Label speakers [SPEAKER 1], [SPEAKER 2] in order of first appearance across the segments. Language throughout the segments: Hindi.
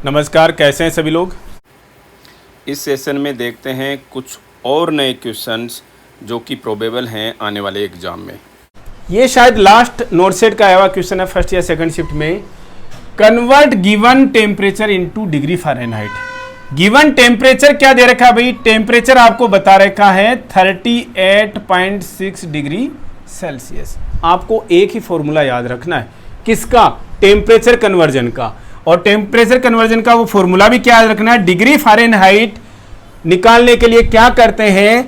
[SPEAKER 1] नमस्कार, कैसे हैं सभी लोग।
[SPEAKER 2] इस सेशन में देखते हैं कुछ और नए क्वेश्चंस जो कि प्रोबेबल हैं आने वाले एग्जाम में।
[SPEAKER 1] ये शायद लास्ट नोटसेट का आया हुआ क्वेश्चन है फर्स्ट या सेकंड शिफ्ट में। Convert given temperature into degree Fahrenheit. Given temperature क्या दे रखा है भाई? टेम्परेचर आपको बता रखा है 38.6 डिग्री सेल्सियस। आपको एक ही फॉर्मूला याद रखना है, किसका? टेम्परेचर कन्वर्जन का। और टेम्परेचर कन्वर्जन का वो फॉर्मूला भी क्या याद रखना है? डिग्री फ़ारेनहाइट निकालने के लिए क्या करते हैं?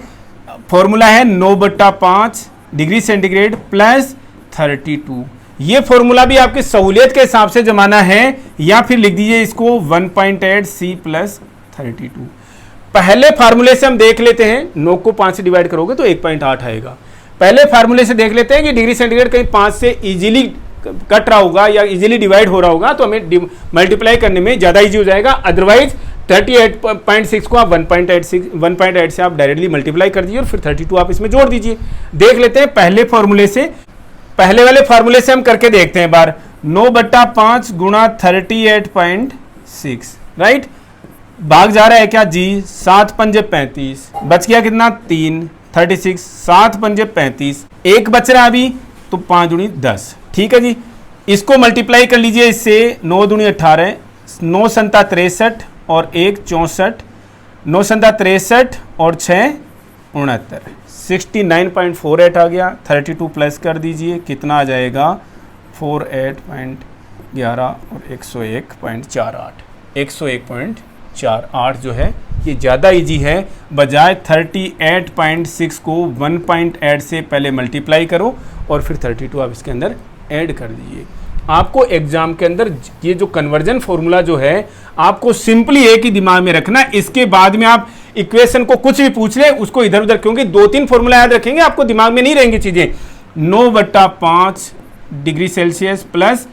[SPEAKER 1] फॉर्मूला है 9/5 डिग्री सेंटीग्रेड प्लस 32। ये फॉर्मूला भी आपकी सहूलियत के हिसाब से जमाना है, या फिर लिख दीजिए इसको 1.8 C प्लस 32। पहले फार्मूले से हम देख लेते हैं, 9 को 5 से डिवाइड करोगे तो 1.8 आएगा। पहले फार्मूले से देख लेते हैं कि डिग्री सेंटीग्रेड कहीं 5 से इजीली कट रहा होगा या इजीली डिवाइड हो रहा होगा तो हमें मल्टीप्लाई करने में ज़्यादा इजी हो जाएगा। अदरवाइज 38.6 को आप 1.8 से आप डायरेक्टली मल्टीप्लाई कर दीजिए और फिर 32 आप इसमें जोड़ दीजिए। देख लेते हैं पहले फॉर्मूले से, पहले वाले फार्मूले से हम करके देखते हैं बार। 9/5 गुणा 38.6, राइट। भाग जा रहा है क्या जी? 7 पंजे 35, बच गया कितना? 3, 36, 7 पंजे 35, एक बच रहा अभी तो 5 दूनी 10। ठीक है जी, इसको मल्टीप्लाई कर लीजिए इससे। 9 दूनी 18, 9 संता 63 और 1 64, 9 संता 63 और 6 69, 69.48 आ गया। 32 प्लस कर दीजिए, कितना आ जाएगा? 48.11 और 101.48। 101.48 जो है ये ज़्यादा इजी है, बजाय 38.6 को 1.8 से पहले मल्टीप्लाई करो और फिर 32 आप इसके अंदर ऐड कर दीजिए। आपको एग्जाम के अंदर ये जो कन्वर्जन फॉर्मूला जो है आपको सिंपली एक ही दिमाग में रखना। इसके बाद में आप इक्वेशन को कुछ भी पूछ ले उसको इधर उधर, क्योंकि 2-3 फॉर्मूला याद रखेंगे आपको दिमाग में नहीं रहेंगी चीजें। 9/5 डिग्री सेल्सियस प्लस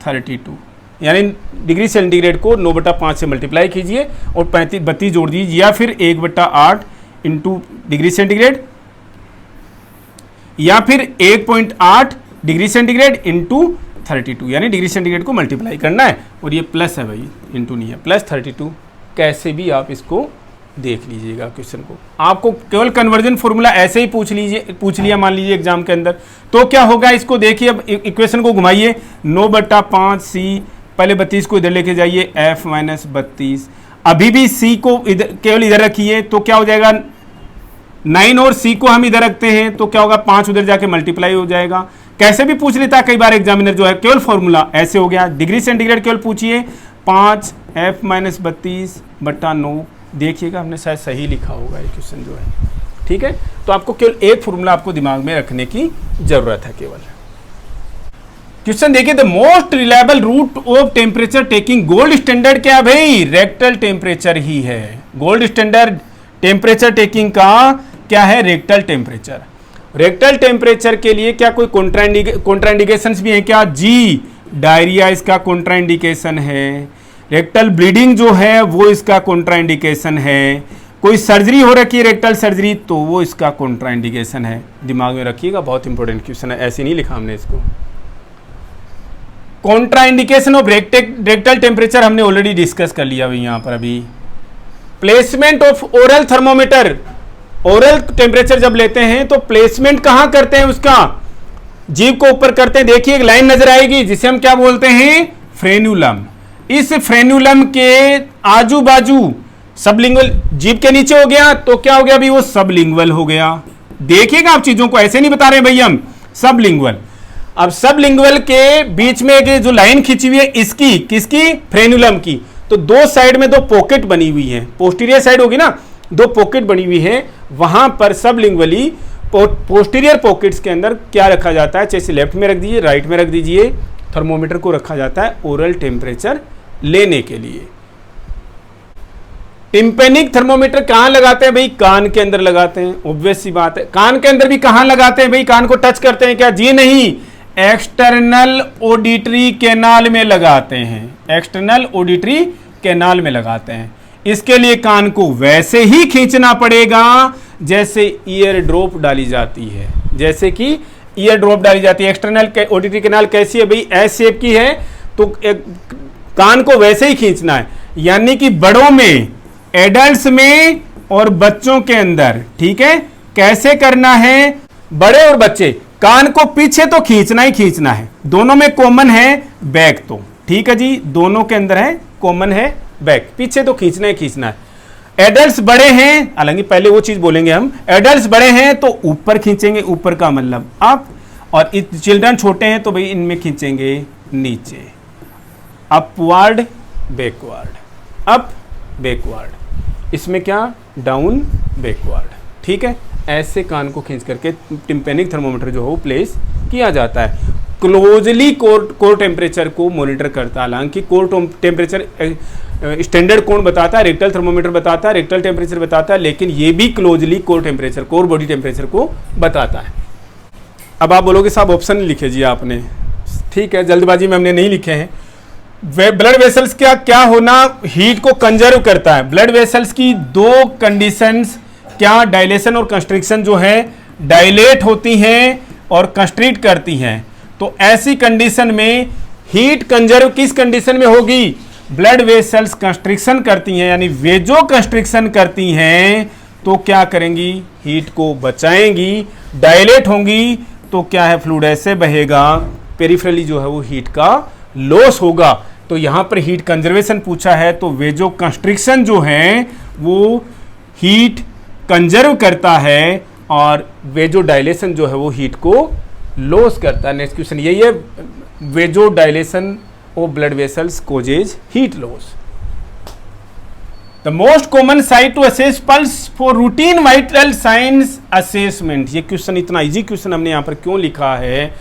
[SPEAKER 1] 32, यानी डिग्री सेंटीग्रेड को 9/5 से मल्टीप्लाई कीजिए और 32 जोड़ दीजिए, या फिर 1/8 इंटू डिग्री सेंटीग्रेड, या फिर 1.8 डिग्री सेंटीग्रेड इंटू 32, यानी डिग्री सेंटीग्रेड को मल्टीप्लाई करना है। और ये प्लस है भाई, इंटू नहीं है, प्लस 32। कैसे भी आप इसको देख लीजिएगा क्वेश्चन को। आपको केवल कन्वर्जन फॉर्मूला ऐसे ही पूछ लिया मान लीजिए एग्जाम के अंदर, तो क्या होगा इसको देखिए। अब इक्वेशन को घुमाइए। 9/5 C, पहले 32 को इधर लेके जाइए, F माइनस 32। अभी भी C को इधर केवल इधर रखिए तो क्या हो जाएगा? 9 और C को हम इधर रखते हैं तो क्या होगा? 5 उधर जाके मल्टीप्लाई हो जाएगा। कैसे भी पूछ लेता है कई बार एग्जामिनर जो है, केवल फॉर्मूला ऐसे हो गया। डिग्री सेंटीग्रेड केवल पूछिए 5 F माइनस 32/9। देखिएगा हमने शायद सही लिखा होगा ये क्वेश्चन जो है, ठीक है। तो आपको केवल एक फॉर्मूला आपको दिमाग में रखने की जरूरत है केवल। क्वेश्चन देखिए, the most reliable route of temperature taking gold standard क्या है भाई? रेक्टल टेम्परेचर ही है। गोल्ड स्टैंडर्ड टेम्परेचर टेकिंग का क्या है? Rectal temperature. रेक्टल टेम्परेचर के लिए क्या कोई कॉन्ट्राइंडिकेशंस भी है क्या? जी, डायरिया इसका कॉन्ट्राइंडिकेशन है। रेक्टल ब्लीडिंग जो है वो इसका कॉन्ट्राइंडिकेशन है। कोई सर्जरी हो रखी है रेक्टल सर्जरी तो वो इसका कॉन्ट्राइंडिकेशन है। दिमाग में रखिएगा, बहुत इंपॉर्टेंट क्वेश्चन है, ऐसे नहीं लिखा हमने इसको। कॉन्ट्राइंडिकेशन ऑफ रेक्टल टेम्परेचर हमने ऑलरेडी डिस्कस कर लिया भाई यहाँ पर अभी। Placement of oral thermometer, oral temperature जब लेते हैं तो प्लेसमेंट कहां करते हैं? उसका जीभ को ऊपर करते हैं। देखिए एक लाइन नजर आएगी जिसे हम क्या बोलते हैं? फ्रेन्यूलम। इस फ्रेन्यूलम के आजू बाजू सबलिंगुअल, जीभ के नीचे हो गया तो क्या हो गया अभी? वो सबलिंगुअल हो गया। देखिएगा आप चीजों को ऐसे नहीं बता रहे भाई हम, सबलिंगुअल। अब सबलिंगुअल के बीच में एक जो लाइन खींची हुई है इसकी, किसकी? फ्रेन्यूलम की। तो दो साइड में दो पॉकेट बनी हुई है, पोस्टीरियर साइड होगी ना, दो पॉकेट बनी हुई है, वहां पर सबलिंगुअली पोस्टीरियर पॉकेट्स के अंदर क्या रखा जाता है? जैसे लेफ्ट में रख दीजिए, राइट में रख दीजिए, थर्मोमीटर को रखा जाता है ओरल टेम्परेचर लेने के लिए। टिम्पेनिक थर्मोमीटर कहां लगाते हैं भाई? कान के अंदर लगाते हैं, ऑब्वियस सी बात है। कान के अंदर भी कहां लगाते हैं भाई? कान को टच करते हैं क्या? जी नहीं, एक्सटर्नल ऑडिटरी कैनाल में लगाते हैं। एक्सटर्नल ऑडिटरी कैनाल में लगाते हैं। इसके लिए कान को वैसे ही खींचना पड़ेगा जैसे ईयर ड्रॉप डाली जाती है, जैसे कि ईयर ड्रॉप डाली जाती है। एक्सटर्नल ऑडिटरी कैनाल कैसी है भाई? एस शेप की है, तो कान को वैसे ही खींचना है। यानी कि बड़ों में, एडल्ट्स में और बच्चों के अंदर। ठीक है, कैसे करना है? बड़े और बच्चे, कान को पीछे तो खींचना ही खींचना है, दोनों में कॉमन है बैक तो। ठीक है जी, दोनों के अंदर है कॉमन है बैक, पीछे तो खींचना ही खींचना है। एडल्ट्स बड़े हैं, हालांकि पहले वो चीज बोलेंगे हम, एडल्ट्स बड़े हैं तो ऊपर खींचेंगे, ऊपर का मतलब अप, और चिल्ड्रन छोटे हैं तो भाई इनमें खींचेंगे नीचे, अपवर्ड बैकवर्ड, अप बैकवर्ड, इसमें क्या डाउन बैकवर्ड। ठीक है, ऐसे कान को खींच करके टिम्पेनिक थर्मोमीटर जो है वो प्लेस किया जाता है। क्लोजली कोर टेम्परेचर को मॉनिटर करता है, हालांकि कोर टेम्परेचर स्टैंडर्ड कौन बताता है? रेक्टल थर्मोमीटर बताता है, रेक्टल टेम्परेचर बताता है, लेकिन ये भी closely core temperature, core body temperature को बताता है। अब आप बोलोगे साहब ऑप्शन लिखे जी आपने, ठीक है, जल्दबाजी में हमने नहीं लिखे हैं। ब्लड वेसल्स का क्या होना हीट को कंजर्व करता है? ब्लड वेसल्स की दो कंडीशंस, क्या डायलेशन और कंस्ट्रिक्शन जो है, डायलेट होती हैं और कंस्ट्रिक्ट करती हैं। तो ऐसी कंडीशन में हीट कंजर्व किस कंडीशन में होगी? ब्लड वेसल्स कंस्ट्रिक्शन करती हैं, यानी वेजो कंस्ट्रिक्शन करती हैं तो क्या करेंगी? हीट को बचाएंगी। डायलेट होंगी तो क्या है? फ्लूइड ऐसे बहेगा, पेरिफेरली जो है वो हीट का लॉस होगा। तो यहां पर हीट कंजर्वेशन पूछा है, तो वेजो कंस्ट्रिक्शन जो है वो हीट कंजर्व करता है और वेजो डायलेशन जो है वो हीट को लॉस करता है। नेक्स्ट क्वेश्चन यही है, vasodilation of blood vessels causes heat loss. The most common site to assess pulse for routine vital signs assessment. ये क्वेश्चन इतना इजी क्वेश्चन हमने यहां पर क्यों लिखा है?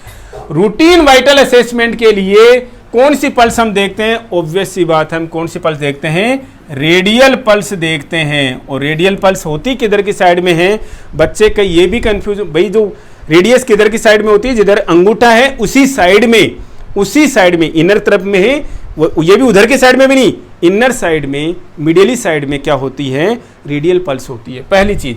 [SPEAKER 1] रूटीन वाइटल असेसमेंट के लिए कौन सी पल्स हम देखते हैं? ऑब्वियस सी बात है, हम कौन सी पल्स देखते हैं? रेडियल पल्स देखते हैं। और रेडियल पल्स होती किधर की साइड में है? बच्चे का ये भी कंफ्यूज, भाई जो रेडियस किधर की साइड में होती है? जिधर अंगूठा है उसी साइड में, इनर तरफ में है, ये भी उधर की साइड में भी नहीं, इनर साइड में, मिडियली साइड में क्या होती है? रेडियल पल्स होती है, पहली चीज।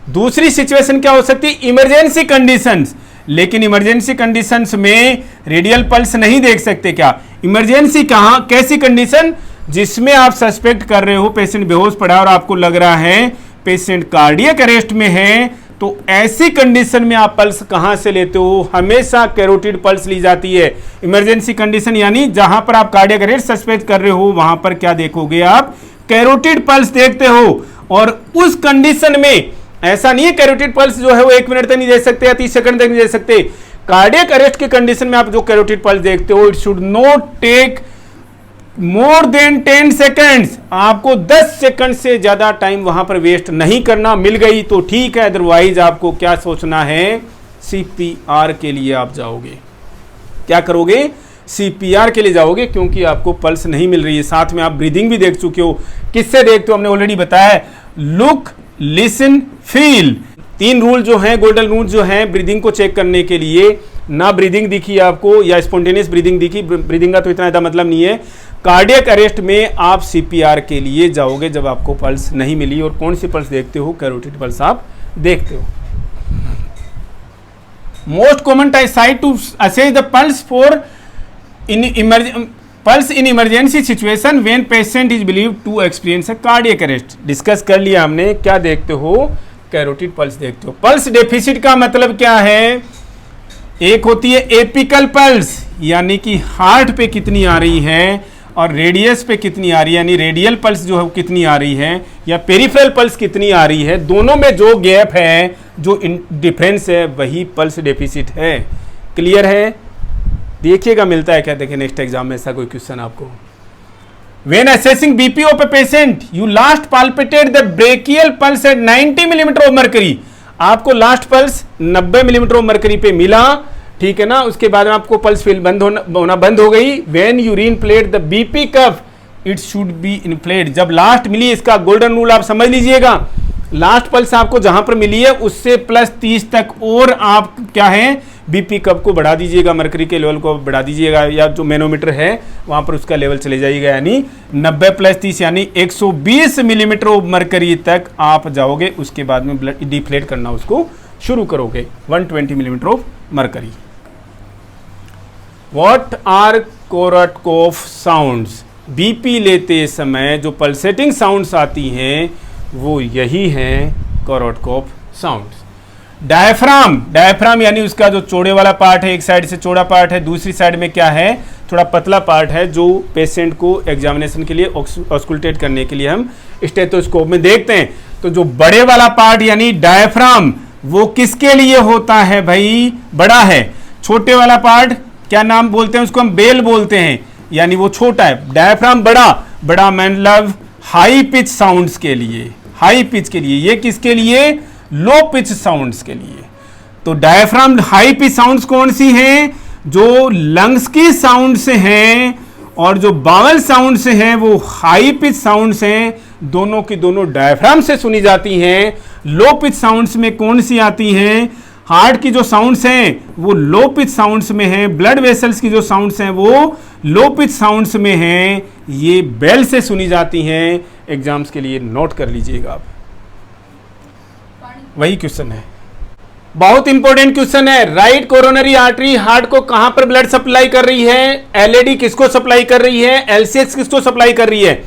[SPEAKER 1] दूसरी सिचुएशन क्या हो सकती है? Emergency conditions. लेकिन इमरजेंसी कंडीशंस में रेडियल पल्स नहीं देख सकते क्या? इमरजेंसी कहां, कैसी कंडीशन? जिसमें आप सस्पेक्ट कर रहे हो पेशेंट बेहोश पड़ा और आपको लग रहा है पेशेंट कार्डियक अरेस्ट में है, तो ऐसी कंडीशन में आप पल्स कहां से लेते हो? हमेशा कैरोटिड पल्स ली जाती है। इमरजेंसी कंडीशन यानी जहां पर आप कार्डियक अरेस्ट सस्पेक्ट कर रहे हो वहां पर क्या देखोगे आप? कैरोटिड पल्स देखते हो। और उस कंडीशन में ऐसा नहीं है कैरोटिड पल्स जो है वो 1 मिनट तक नहीं दे सकते या 30 सेकंड तक नहीं दे सकते। कार्डियक अरेस्ट की कंडीशन में आप जो कैरोटिड पल्स देखते हो, it should not take more than 10 seconds. आपको 10 सेकंड से ज्यादा टाइम वहां पर वेस्ट नहीं करना। मिल गई तो ठीक है, अदरवाइज आपको क्या सोचना है? सीपीआर के लिए आप जाओगे। क्या करोगे? सीपीआर के लिए जाओगे, क्योंकि आपको पल्स नहीं मिल रही है। साथ में आप ब्रीदिंग भी देख चुके हो। किससे देखते हो? हमने ऑलरेडी बताया है, लुक, लिसन, फील। 3 रूल जो हैं, गोल्डन रूल जो हैं ब्रीदिंग को चेक करने के लिए। ना ब्रीदिंग दिखी आपको या स्पॉन्टेनियस ब्रीदिंग दिखी, ब्रीदिंग का तो इतना ज़्यादा मतलब नहीं है। कार्डियक अरेस्ट में आप सीपीआर के लिए जाओगे जब आपको पल्स नहीं मिली। और कौन सी पल्स देखते हो? कैरोटिड पल्स आप देखते हो। Most common site to assess the pulse for pulse in emergency situation when patient is believed to experience a cardiac arrest. Discuss कर लिया हमने। क्या देखते हो? कैरोटिड पल्स देखते हो। पल्स डेफिसिट का मतलब क्या है? एक होती है एपिकल पल्स, यानी कि हार्ट पे कितनी आ रही है, और रेडियस पे कितनी आ रही है, यानी रेडियल पल्स जो है कितनी आ रही है, या पेरिफेरल पल्स कितनी आ रही है। दोनों में जो गैप है, जो डिफरेंस है, वही पल्स डेफिसिट है। क्लियर है? देखिएगा मिलता है क्या। देखिए नेक्स्ट एग्जाम में ऐसा कोई क्वेश्चन आपको। When assessing BP of a patient, you last palpated the brachial pulse at 90 millimeter of mercury. आपको last pulse 90 millimetre of mercury पे मिला, ठीक है ना। उसके बाद में आपको पल्स फील होना बंद हो गई। When you reinflate the BP cuff, it should be inflated. जब लास्ट मिली, इसका गोल्डन रूल आप समझ लीजिएगा। लास्ट पल्स आपको जहां पर मिली है उससे +30 तक और आप क्या है, बीपी कप को बढ़ा दीजिएगा, मरकरी के लेवल को बढ़ा दीजिएगा, या जो मैनोमीटर है वहां पर उसका लेवल चले जाइएगा, यानी 90 + 30 यानी 120 मिलीमीटर ऑफ मरकरी तक आप जाओगे। उसके बाद में ब्लड डिफ्लेट करना उसको शुरू करोगे 120 millimetre of mercury. What are Korotkoff sounds? BP लेते समय जो पल्सेटिंग साउंड्स आती हैं वो यही हैं कोरोटकोप साउंड्स। डायफ्राम यानी उसका जो चौड़े वाला पार्ट है, एक साइड से चौड़ा पार्ट है, दूसरी साइड में क्या है, थोड़ा पतला पार्ट है, जो पेशेंट को एग्जामिनेशन के लिए ऑस्कुल्टेट करने के लिए हम स्टेथोस्कोप में देखते हैं। तो जो बड़े वाला पार्ट यानी डायफ्राम वो किसके लिए होता है भाई, बड़ा है। छोटे वाला पार्ट क्या नाम बोलते हैं उसको, हम बेल बोलते हैं, यानी वो छोटा है। डायफ्राम बड़ा मतलब हाई पिच साउंड्स के लिए, हाई पिच के लिए। ये किसके लिए, लो पिच साउंड्स के लिए। तो डायफ्राम हाई पिच साउंड्स कौन सी हैं, जो लंग्स की साउंड से हैं, और जो बावल साउंड से हैं वो हाई पिच साउंड्स हैं। दोनों की दोनों डायफ्राम से सुनी जाती हैं। लो पिच साउंड्स में कौन सी आती हैं, हार्ट की जो साउंड्स हैं वो लो पिच साउंड्स में हैं, ब्लड वेसल्स की जो साउंड्स हैं वो लो पिच साउंड्स में हैं। ये बेल से सुनी जाती हैं। एग्जाम्स के लिए नोट कर लीजिएगा आप, वही क्वेश्चन है, बहुत इंपॉर्टेंट क्वेश्चन है। राइट कोरोनरी आर्टरी हार्ट को कहां पर ब्लड सप्लाई कर रही है, एलएडी किसको सप्लाई कर रही है, एलसीएक्स किसको सप्लाई कर रही है।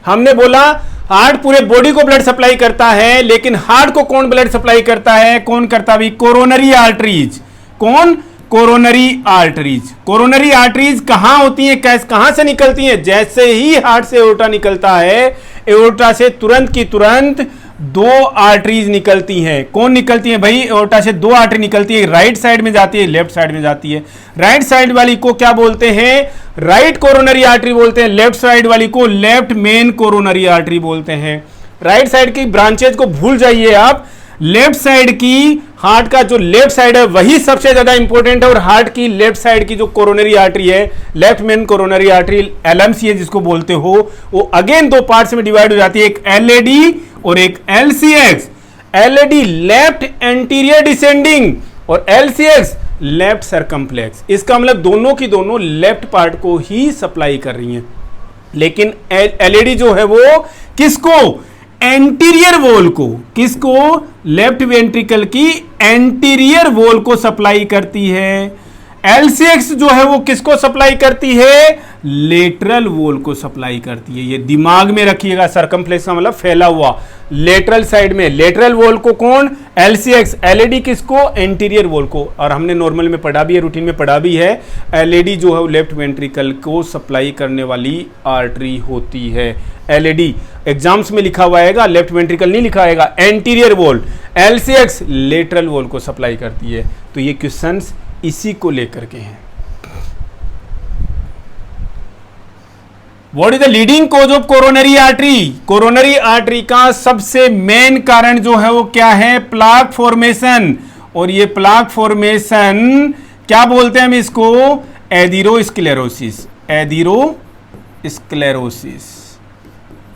[SPEAKER 1] हमने बोला हार्ट पूरे बॉडी को ब्लड सप्लाई करता है, लेकिन हार्ट को कौन ब्लड सप्लाई करता है, कौन करता है, कोरोनरी आर्टरीज। कौन, कोरोनरी आर्टरीज। कोरोनरी आर्टरीज कहां होती है, कहां से निकलती है, जैसे ही हार्ट से एओर्टा निकलता है, एओर्टा से तुरंत की तुरंत दो आर्टरीज निकलती हैं। कौन निकलती है भाई, एओर्टा से दो आर्टरी निकलती है, राइट साइड में जाती है, लेफ्ट साइड में जाती है। राइट साइड वाली को क्या बोलते हैं, राइट कोरोनरी आर्टरी बोलते हैं। लेफ्ट साइड वाली को लेफ्ट मेन कोरोनरी आर्टरी बोलते हैं। राइट साइड की ब्रांचेज को भूल जाइए आप, लेफ्ट साइड की, हार्ट का जो लेफ्ट साइड है वही सबसे ज्यादा इंपॉर्टेंट है। और हार्ट की लेफ्ट साइड की जो कोरोनरी आर्टरी है, left main coronary artery, LMC जिसको बोलते हो, वो अगेन दो पार्ट्स में डिवाइड हो जाती है, एक एलएडी और एक एलसीएक्स। एलएडी लेफ्ट एंटीरियर डिसेंडिंग और एलसीएक्स लेफ्ट सर्कम्प्लेक्स। इसका मतलब दोनों की दोनों लेफ्ट पार्ट को ही सप्लाई कर रही हैं। लेकिन एलएडी जो है वो किसको, एंटीरियर वॉल को, किसको, लेफ्ट वेंट्रिकल की एंटीरियर वॉल को सप्लाई करती है। एलसीएक्स जो है वो किसको सप्लाई करती है, लेटरल वॉल को सप्लाई करती है। ये दिमाग में रखिएगा, सर्कमफ्लेक्स का मतलब फैला हुआ, लेटरल साइड में लेटरल वॉल को कौन, एलसीएक्स। एलएडी किसको, एंटीरियर वॉल को। और हमने नॉर्मल में पढ़ा भी है, रूटीन में पढ़ा भी है, एलएडी जो है वो लेफ्ट वेंट्रिकल को सप्लाई करने वाली आर्टरी होती है। एलएडी एग्जाम्स में लिखा हुआ आएगा, लेफ्ट वेंट्रिकल नहीं लिखा आएगा, एंटीरियर वॉल। एलसीएक्स लेटरल वॉल को सप्लाई करती है। तो ये क्वेश्चंस इसी को लेकर के हैं। What is the leading cause of coronary artery. Coronary artery का सबसे मेन कारण जो है वो क्या है, प्लाक फॉर्मेशन। और ये प्लाक फॉर्मेशन क्या बोलते हैं हम इसको, एथेरोस्क्लेरोसिस। एथेरोस्क्लेरोसिस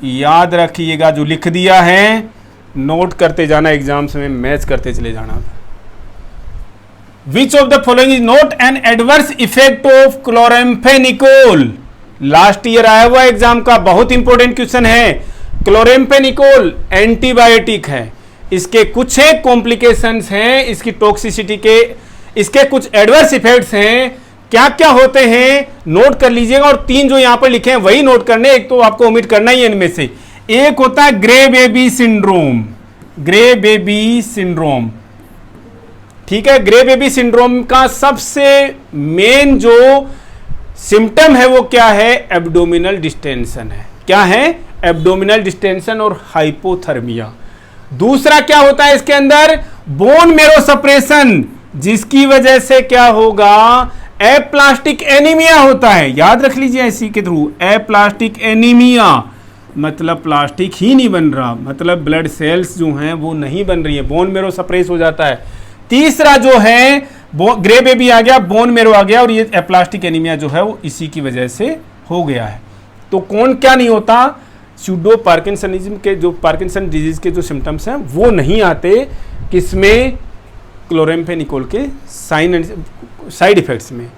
[SPEAKER 1] याद रखिएगा, जो लिख दिया है नोट करते जाना, एग्जाम्स में मैच करते चले जाना। Which of the following is not an adverse effect of chloramphenicol. Last year आया हुआ एग्जाम का बहुत इंपॉर्टेंट क्वेश्चन है। क्लोरेम्फेनिकोल एंटीबायोटिक है, इसके कुछ कॉम्प्लिकेशंस हैं, इसकी टॉक्सिसिटी के, इसके कुछ एडवर्स इफेक्ट्स हैं। क्या क्या होते हैं नोट कर लीजिएगा, और तीन जो यहां पर लिखे हैं वही नोट करने, एक तो आपको ओमिट करना ही है इनमें से। एक होता है grey baby syndrome, grey baby syndrome, ठीक है। ग्रे बेबी सिंड्रोम का सबसे मेन जो सिम्टम है वो क्या है, एब्डोमिनल डिस्टेंशन है। क्या है, एब्डोमिनल डिस्टेंशन और हाइपोथर्मिया। दूसरा क्या होता है इसके अंदर, बोन मेरो सप्रेशन, जिसकी वजह से क्या होगा, एप्लास्टिक एनीमिया होता है। याद रख लीजिए इसी के थ्रू, एप्लास्टिक एनीमिया मतलब प्लास्टिक ही नहीं बन रहा, मतलब ब्लड सेल्स जो हैं वो नहीं बन रही है, बोन मेरो सप्रेस हो जाता है। तीसरा जो है ग्रे बेबी आ गया, बोन मेरो आ गया, और ये एप्लास्टिक एनीमिया जो है वो इसी की वजह से हो गया है। तो कौन क्या नहीं होता, सूडो पार्किंसनिज्म के जो पार्किंसन डिजीज के जो सिम्टम्स हैं वो नहीं आते, किसमें, क्लोरेम्फेनिकोल के साइड इफेक्ट्स में।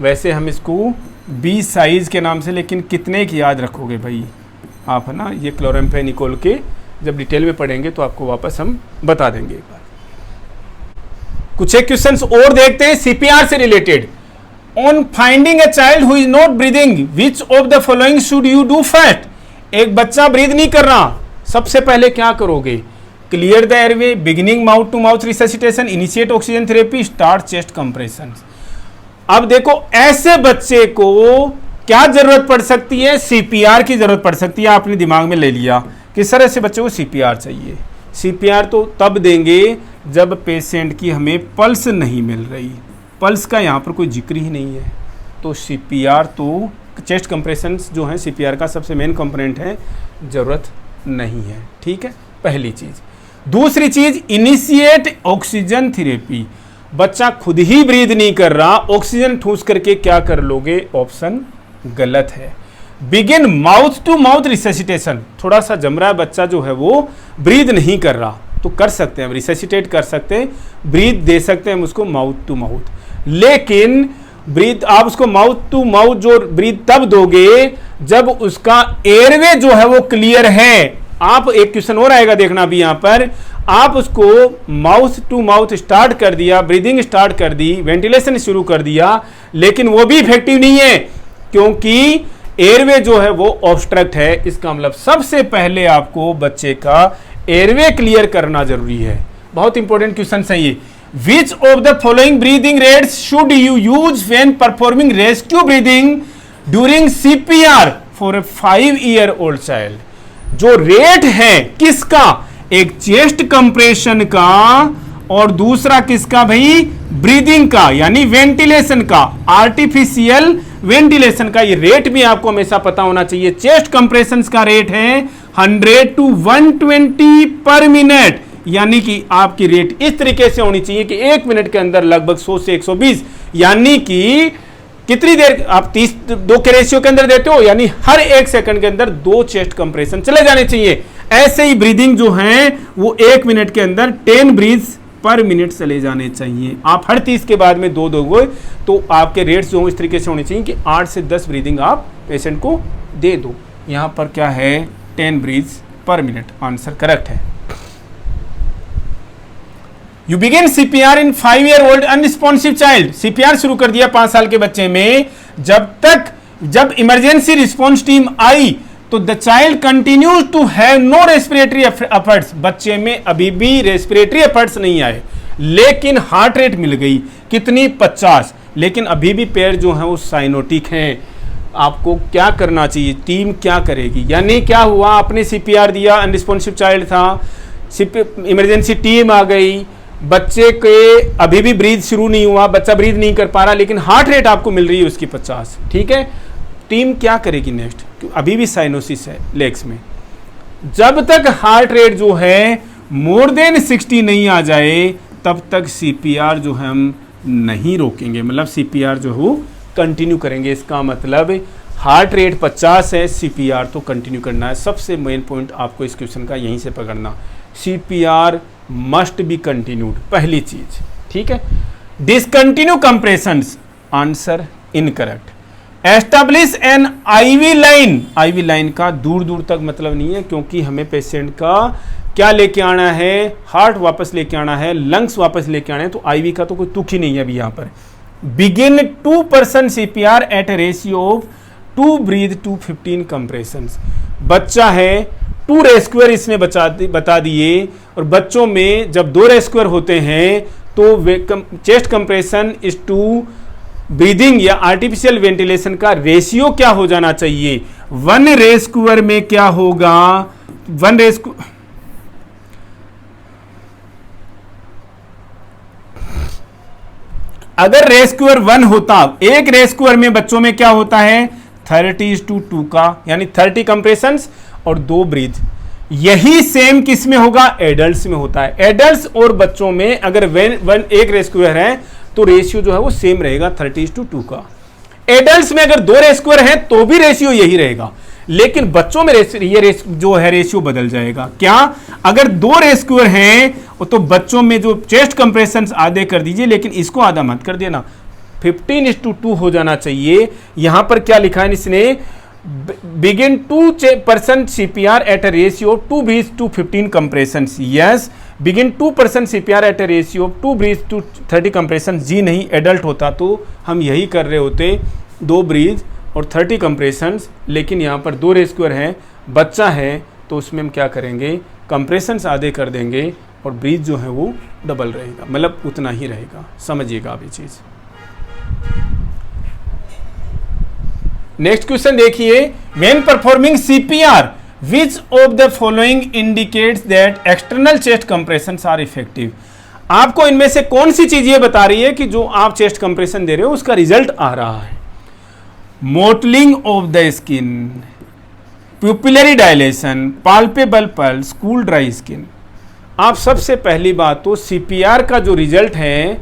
[SPEAKER 1] वैसे हम इसको 20 साइज के नाम से, लेकिन कितने की याद रखोगे भाई आप, है ना। ये क्लोरेम्फेनिकोल के जब डिटेल में पढ़ेंगे तो आपको वापस हम बता देंगे एक बार। कुछ एक क्वेश्चंस और देखते हैं सीपीआर से related. On finding a child who is not breathing which of the following should you do first. एक बच्चा ब्रीद नहीं कर रहा, सबसे पहले क्या करोगे? Clear the airway, beginning mouth to mouth resuscitation, initiate oxygen therapy, start chest compression. अब देखो ऐसे बच्चे को क्या जरूरत पड़ सकती है? सीपीआर की जरूरत पड़ सकती है। आपने दिमाग में ले लिया किस तरह से बच्चे को सीपीआर चाहिए। सीपीआर तो तब देंगे जब पेशेंट की हमें पल्स नहीं मिल रही, पल्स का यहाँ पर कोई जिक्र ही नहीं है। तो सीपीआर तो चेस्ट कंप्रेशन जो है सीपीआर का सबसे मेन कंपोनेंट है, जरूरत नहीं है। ठीक है, पहली चीज। दूसरी चीज, इनिशिएट ऑक्सीजन थेरेपी। बच्चा खुद ही ब्रीद नहीं कर रहा, ऑक्सीजन ठूस करके क्या कर लोगे? ऑप्शन गलत है। Begin mouth to mouth resuscitation, थोड़ा सा जम रहा है बच्चा जो है वो ब्रीद नहीं कर रहा, तो कर सकते हैं रिससिटेट कर सकते हैं, ब्रीद दे सकते हैं हम उसको माउथ टू माउथ। लेकिन ब्रीद आप उसको माउथ टू माउथ जो ब्रीद तब दोगे जब उसका एयरवे जो है वो क्लियर है। आप एक क्वेश्चन और आएगा देखना अभी यहाँ पर, आप उसको माउथ टू माउथ स्टार्ट कर दिया, ब्रीदिंग स्टार्ट कर दी, वेंटिलेशन शुरू कर दिया, लेकिन वो भी इफेक्टिव नहीं है क्योंकि एयरवे जो है वो ऑब्स्ट्रक्ट है। इसका मतलब सबसे पहले आपको बच्चे का एयरवे क्लियर करना जरूरी है। बहुत इंपॉर्टेंट क्वेश्चन है ये। Which of the following breathing rates should you use when performing rescue breathing during CPR for a 5-year-old child? जो रेट है किसका? एक चेस्ट कंप्रेशन का और दूसरा किसका भाई? ब्रीदिंग का, यानी वेंटिलेशन का, आर्टिफिशियल वेंटिलेशन का। ये रेट भी आपको हमेशा पता होना चाहिए। चेस्ट कंप्रेशन का रेट है 100 to 120 पर मिनट, यानी कि आपकी रेट इस तरीके से होनी चाहिए कि 1 मिनट के अंदर लगभग 100 से 120, यानी कि कितनी देर आप 30-2 के रेशियो के अंदर देते हो, यानी हर 1 सेकंड के अंदर 2 चेस्ट कंप्रेशन चले जाने चाहिए। ऐसे ही ब्रीदिंग जो है वो 1 मिनट के अंदर 10 ब्रीथ्स पर मिनट चले जाने चाहिए। आप हर 30 के बाद में 2 दोगे तो आपके रेट्स जो इस तरीके से होने चाहिए कि 8 से 10 ब्रीदिंग आप पेशेंट को दे दो। यहां पर क्या है? 10 breaths per minute, answer correct है। You begin CPR in 5-year-old unresponsive child. CPR शुरू कर दिया 5 साल के बच्चे में। जब इमरजेंसी रिस्पॉन्स टीम आई तो the child continues to have no respiratory efforts. बच्चे में अभी भी रेस्पिरेटरी एफर्ट्स नहीं आए, लेकिन हार्ट रेट मिल गई कितनी? 50, लेकिन अभी भी पैर जो है वो साइनोटिक हैं। आपको क्या करना चाहिए? टीम क्या करेगी? यानी क्या हुआ? आपने सीपीआर दिया, अनरिस्पॉन्सिव चाइल्ड था, इमरजेंसी टीम आ गई, बच्चे के अभी भी ब्रीथ शुरू नहीं हुआ, बच्चा ब्रीथ नहीं कर पा रहा, लेकिन हार्ट रेट आपको मिल रही है उसकी 50। ठीक है, टीम क्या करेगी नेक्स्ट? अभी भी साइनोसिस है लेग्स में। जब तक हार्ट रेट जो है मोर देन 60 नहीं आ जाए तब तक सीपीआर जो है हम नहीं रोकेंगे, मतलब सीपीआर जो हो कंटिन्यू करेंगे। इसका मतलब हार्ट रेट 50 है, सीपीआर तो कंटिन्यू करना है। सबसे मेन पॉइंट आपको इस क्वेश्चन का यहीं से पकड़ना, सीपीआर मस्ट बी कंटिन्यूड, पहली चीज। ठीक है, discontinue compressions, answer incorrect. Establish N IV line, IV line का दूर दूर तक मतलब नहीं है क्योंकि हमें पेशेंट का क्या लेके आना है? हार्ट वापस लेके आना है, लंग्स वापस लेके आना है, तो आईवी का तो कोई तुक ही नहीं है अभी यहाँ पर। Begin 2% CPR at a ratio of 2 breath to 15 compression. बच्चा है 2 रेस्क्यूअर इसने बता दिए, और बच्चों में जब 2 रेस्क्यूअर होते हैं तो chest compression is to breathing या आर्टिफिशियल वेंटिलेशन का रेशियो क्या हो जाना चाहिए? 1 रेस्क्यूअर में क्या होगा? 1 रेस्क्यूअर, अगर रेस्क्यूअर 1 होता, एक रेस्क्यूअर में बच्चों में क्या होता है? 30:2 का, यानी 30 कंप्रेशंस और 2 ब्रीथ। यही सेम किस में होगा? एडल्ट्स में होता है। एडल्ट्स और बच्चों में अगर एक रेस्क्यूअर है तो रेशियो जो है वो सेम रहेगा 30:2 का। एडल्ट्स में अगर 2 रेस्क्यूअर हैं तो भी रेशियो यही रहेगा, लेकिन बच्चों में जो है रेशियो बदल जाएगा। क्या? अगर 2 रेस्क्यूअर हैं तो बच्चों में जो चेस्ट कंप्रेशंस आधे कर दीजिए, लेकिन इसको आधा मत कर देना, 15:2 हो जाना चाहिए। यहां पर क्या लिखा है इसने? begin 2% CPR at a ratio 2 breaths to 15 compressions. Yes, begin 2% CPR at a ratio of 2 breath to 30 compression, जी नहीं, एडल्ट होता तो हम यही कर रहे होते, 2 ब्रीथ और 30 कंप्रेशंस, लेकिन यहाँ पर 2 रेस्क्यूअर हैं, बच्चा है तो उसमें हम क्या करेंगे, कंप्रेशंस आधे कर देंगे और ब्रीथ जो है वो डबल रहेगा, मतलब उतना ही रहेगा। समझिएगा आप ये चीज़। नेक्स्ट क्वेश्चन देखिए, when performing CPR which of the following indicates that external chest compressions are effective. आपको इनमें से कौन सी चीज ये बता रही है कि जो आप चेस्ट कंप्रेशन दे रहे हो उसका रिजल्ट आ रहा है। Mottling of the skin, pupillary dilation, palpable pulse, cool dry skin. आप सबसे पहली बात तो CPR का जो रिजल्ट है,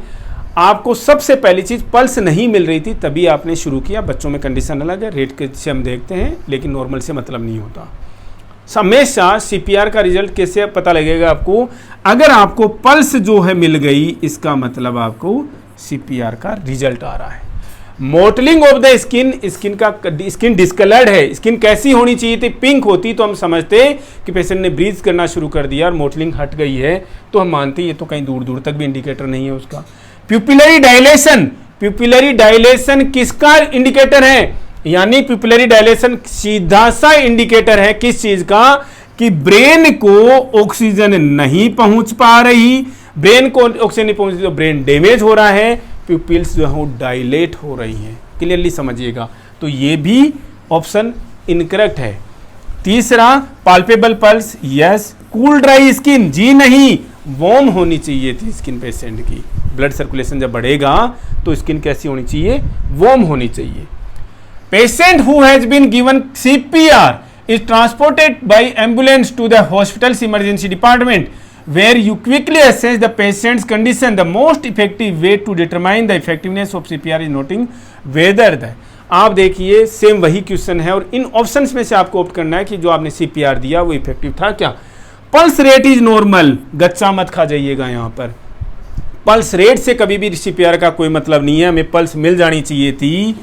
[SPEAKER 1] आपको सबसे पहली चीज पल्स नहीं मिल रही थी तभी आपने शुरू किया। बच्चों में कंडीशन अलग है, रेट के से हम देखते हैं, लेकिन नॉर्मल से मतलब नहीं होता। हमेशा CPR का रिजल्ट कैसे पता लगेगा आपको, अगर आपको पल्स जो है मिल गई, इसका मतलब आपको CPR का रिजल्ट आ रहा है। Mottling of the skin, skin discoloured है, स्किन कैसी होनी चाहिए थी, पिंक होती तो हम समझते कि पेशेंट ने ब्रीथ करना शुरू कर दिया और मोटलिंग हट गई है तो हम मानते ये तो कहीं दूर दूर तक भी इंडिकेटर नहीं है उसका। प्यूपिलरी डायलेशन, प्यूपिलरी डायलेशन किसका इंडिकेटर है, यानी प्यूपिलरी डायलेशन सीधा सा इंडिकेटर है किस चीज का, कि ब्रेन को ऑक्सीजन नहीं पहुंच पा रही, ब्रेन को ऑक्सीजन नहीं पहुंच रही तो ब्रेन डैमेज हो रहा है, प्यूपिल्स जो है डायलेट हो रही हैं। क्लियरली समझिएगा, तो ये भी ऑप्शन इनकरेक्ट है। तीसरा, palpable pulse, yes. Cool dry skin, जी नहीं, वार्म होनी चाहिए थी स्किन पेशेंट की। ब्लड सर्कुलेशन जब बढ़ेगा तो स्किन कैसी होनी चाहिए, वार्म होनी चाहिए। Patient who has been given CPR is transported by ambulance to the hospital's emergency department where you quickly assess the patient's condition. The most effective way to determine the effectiveness of CPR is noting whether the, आप देखिए सेम वही क्वेश्चन है और इन ऑप्शंस में से आपको ऑप्ट करना है कि जो आपने CPR दिया वो इफेक्टिव था क्या। पल्स रेट इज नॉर्मल, गच्चा मत खा जाइएगा यहाँ पर। पल्स रेट से कभी भी CPR का कोई मतलब नहीं है, हमें पल्स मिल जानी चाहिए थी,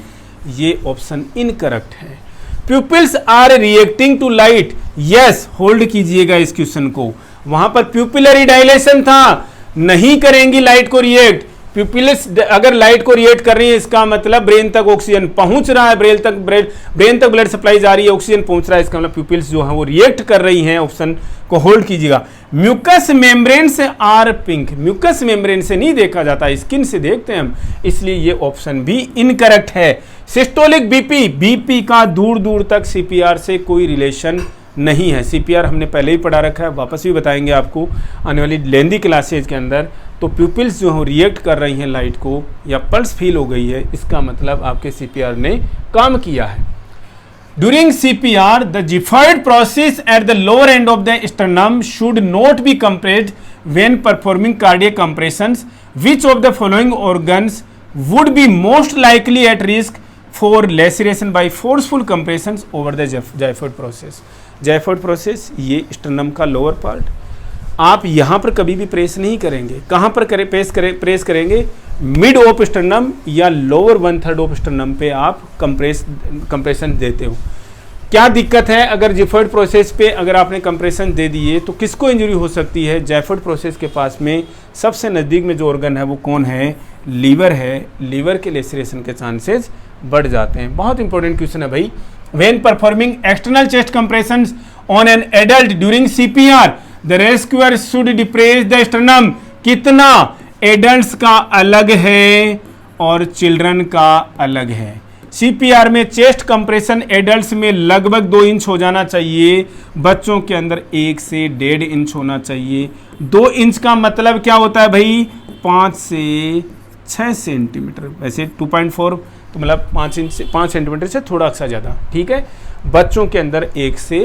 [SPEAKER 1] ये ऑप्शन इनकरेक्ट है। Pupils are reacting to light, yes, hold कीजिएगा इस क्वेश्चन को। वहां पर प्यूपिलरी डायलेशन था, नहीं करेंगी लाइट को रिएक्ट। प्यूपिल्स अगर लाइट को रिएक्ट कर रही है इसका मतलब ब्रेन तक ऑक्सीजन पहुंच रहा है, ब्रेन तक ब्लड सप्लाई जा रही है, ऑक्सीजन पहुंच रहा है, इसका मतलब प्यूपिल्स जो है वो रिएक्ट कर रही हैं। ऑप्शन को होल्ड कीजिएगा। म्यूकस मेम्ब्रेन से आर पिंक, म्यूकस मेम्ब्रेन से नहीं देखा जाता, स्किन से देखते हैं हम, इसलिए ये ऑप्शन भी इनकरेक्ट है। सिस्टोलिक बीपी का दूर दूर तक CPR से कोई रिलेशन नहीं है। CPR हमने पहले ही पढ़ा रखा है, वापस भी बताएंगे आपको आने वाली लेंदी क्लासेज के अंदर। तो प्यूपिल्स जो है रिएक्ट कर रही हैं लाइट को या पल्स फील हो गई है, इसका मतलब आपके CPR ने काम किया है। During CPR, the Gifford process at the lower end of the sternum should not be compressed when performing cardiac compressions. Which of the following organs would be most likely at risk for laceration by forceful compressions over the Gifford process? Gifford process ये स्टर्नम का लोअर पार्ट, आप यहाँ पर कभी भी प्रेस नहीं करेंगे। कहाँ पर प्रेस करेंगे, मिड ऑफ स्टर्नम या लोअर 1/3 ऑफ स्टर्नम पे आप कंप्रेशन देते हो। क्या दिक्कत है, अगर जिफर्ड प्रोसेस पे अगर आपने कंप्रेशन दे दिए तो किसको इंजरी हो सकती है। जिफर्ड प्रोसेस के पास में सबसे नज़दीक में जो ऑर्गन है वो कौन है, लीवर है। लीवर के लेसरेशन के चांसेस बढ़ जाते हैं। बहुत इंपॉर्टेंट क्वेश्चन है भाई। When performing external chest compressions on an adult during CPR the rescuer should depress the sternum. कितना, एडल्ट्स का अलग है और चिल्ड्रन का अलग है। CPR में चेस्ट कंप्रेशन एडल्ट्स में लगभग 2 इंच हो जाना चाहिए, बच्चों के अंदर 1 से 1.5 इंच होना चाहिए। 2 इंच का मतलब क्या होता है भाई, 5 से 6 सेंटीमीटर। वैसे 2.4 तो मतलब 5 सेंटीमीटर से थोड़ा सा ज़्यादा, ठीक है। बच्चों के अंदर 1 से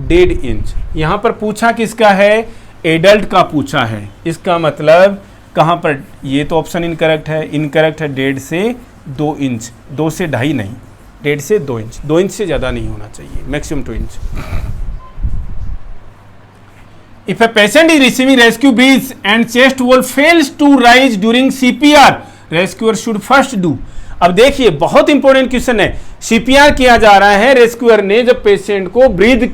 [SPEAKER 1] 1.5 इंच। यहाँ पर पूछा किसका है, एडल्ट का पूछा है। इसका मतलब कहाँ पर, ये तो ऑप्शन इनकरेक्ट है। इनकरेक्ट है 1.5 से 2 इंच, 2 से 2.5 नहीं, 1.5 से 2 इंच। 2 इंच से ज़्यादा नहीं होना चाहिए, maximum 2 inch. If a patient is receiving rescue breaths and chest wall fails to rise during CPR, rescuer should first do। अब देखिए बहुत इंपॉर्टेंट क्वेश्चन है। CPR किया जा रहा है, रेस्क्यूअर ने जब पेशेंट को ब्रीथ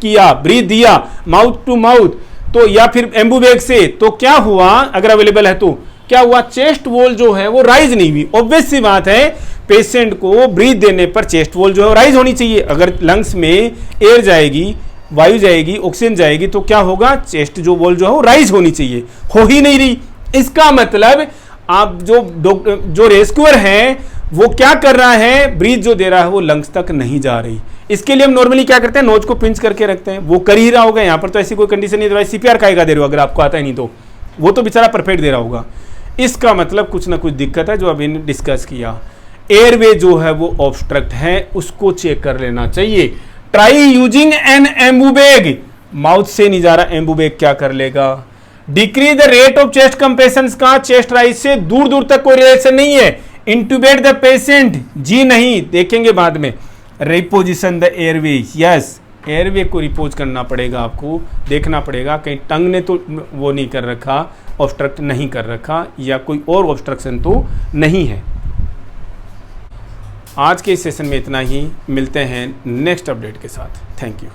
[SPEAKER 1] दिया माउथ टू माउथ, तो या फिर एम्बुबैग से, तो क्या हुआ अगर अवेलेबल है तो क्या हुआ, चेस्ट वॉल जो है वो राइज नहीं हुई। ऑब्वियस सी बात है, पेशेंट को ब्रीथ देने पर चेस्ट वॉल जो है राइज होनी चाहिए। अगर लंग्स में एयर जाएगी, वायु जाएगी, ऑक्सीजन जाएगी, तो क्या होगा, चेस्ट जो वॉल जो है वो राइज होनी चाहिए, हो ही नहीं रही। इसका मतलब आप जो रेस्क्यूअर है वो क्या कर रहा है, ब्रीथ जो दे रहा है वो लंग्स तक नहीं जा रही। इसके लिए हम नॉर्मली क्या करते हैं, नोज को पिंच करके रखते हैं, वो कर ही रहा होगा। यहाँ पर तो ऐसी कोई कंडीशन नहीं, दे सीपीआर काहेगा दे रहे हो, अगर आपको आता है नहीं तो वो तो बेचारा परफेक्ट दे रहा होगा। इसका मतलब कुछ ना कुछ दिक्कत है, जो अभी डिस्कस किया। एयरवे जो है वो ऑब्स्ट्रक्ट है, उसको चेक कर लेना चाहिए। Try using N Ambu bag, mouth से नहीं जा रहा, एम्बुबैग क्या कर लेगा। Decrease the rate of chest compressions का चेस्ट राइज से दूर दूर तक कोई रिलेशन नहीं है। इंट्यूबेट द पेशेंट, जी नहीं, देखेंगे बाद में। Reposition the airway, yes, airway को रिपोज करना पड़ेगा, आपको देखना पड़ेगा कहीं टंग ने तो वो नहीं कर रखा, ऑब्स्ट्रक्ट नहीं कर रखा, या कोई और ऑब्स्ट्रक्शन तो नहीं है। आज के इस सेशन में इतना ही, मिलते हैं नेक्स्ट अपडेट के साथ। Thank you.